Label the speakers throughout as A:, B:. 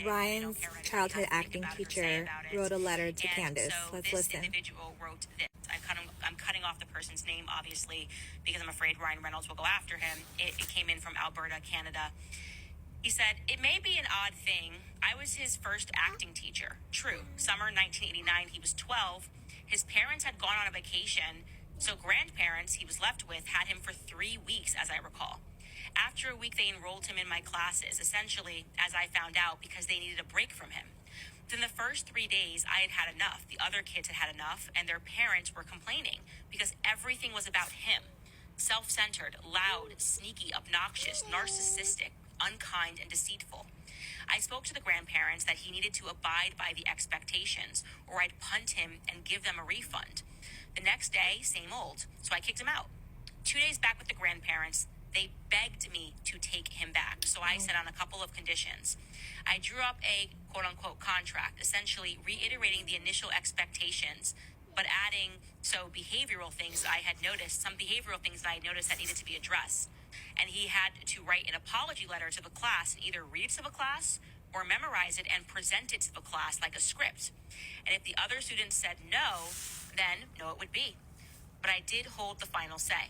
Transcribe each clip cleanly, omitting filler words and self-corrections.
A: Ryan's childhood acting teacher wrote a letter to Candace. Let's listen.
B: This individual wrote this. I'm cutting off the person's name, obviously, because I'm afraid Ryan Reynolds will go after him. It came in from Alberta, Canada. He said, "It may be an odd thing. I was his first acting teacher. True. Summer 1989, he was 12. His parents had gone on a vacation, so grandparents he was left with had him for 3 weeks, as I recall. After a week, they enrolled him in my classes, essentially, as I found out, because they needed a break from him. Within the first 3 days, I had had enough. The other kids had had enough, and their parents were complaining because everything was about him. Self-centered, loud, sneaky, obnoxious, narcissistic, unkind, and deceitful. I spoke to the grandparents that he needed to abide by the expectations, or I'd punt him and give them a refund. The next day, same old, so I kicked him out. 2 days back with the grandparents, they begged me to take him back, so I said on a couple of conditions. I drew up a quote-unquote contract, essentially reiterating the initial expectations, but adding some behavioral things that I had noticed that needed to be addressed. And he had to write an apology letter to the class and either read it to the class or memorize it and present it to the class like a script. And if the other students said no, then no it would be. But I did hold the final say.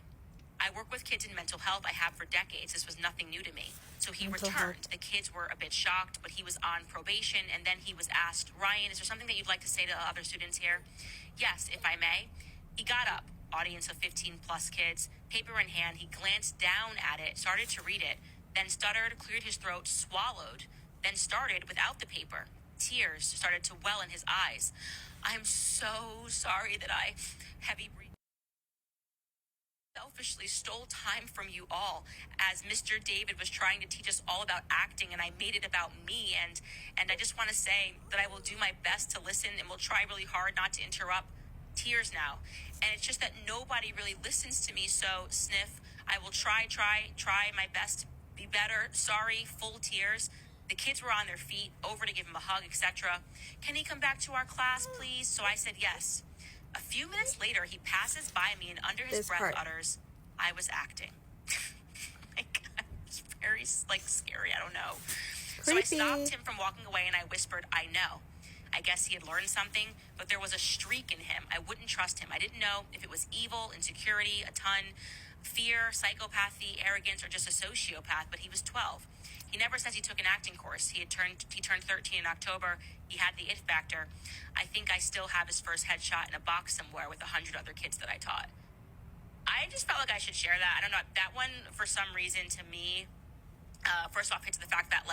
B: I work with kids in mental health. I have for decades. This was nothing new to me. So he returned. The kids were a bit shocked, but he was on probation. And then he was asked, "Ryan, is there something that you'd like to say to other students here?" "Yes, if I may." He got up, audience of 15 plus kids, paper in hand. He glanced down at it, started to read it, then stuttered, cleared his throat, swallowed, then started without the paper. Tears started to well in his eyes. "I'm so sorry that I selfishly stole time from you all as Mr. David was trying to teach us all about acting, and I made it about me, and I just want to say that I will do my best to listen and will try really hard not to interrupt." Tears now. And it's just that nobody really listens to me, so sniff, "I will try my best to be better. Sorry," full tears. The kids were on their feet, over to give him a hug, etc. "Can he come back to our class, please?" So I said yes. A few minutes later, he passes by me and under his breath utters, "I was acting." Like, it's very, scary. I don't know.
A: Creepy.
B: So I stopped him from walking away and I whispered, "I know." I guess he had learned something, but there was a streak in him. I wouldn't trust him. I didn't know if it was evil, insecurity, a ton, fear, psychopathy, arrogance, or just a sociopath, but he was 12. He never says he took an acting course. He turned 13 in October. He had the it factor. I think I still have his first headshot in a box somewhere with 100 other kids that I taught. I just felt like I should share that. I don't know. That one, for some reason, to me, first off, hits the fact that,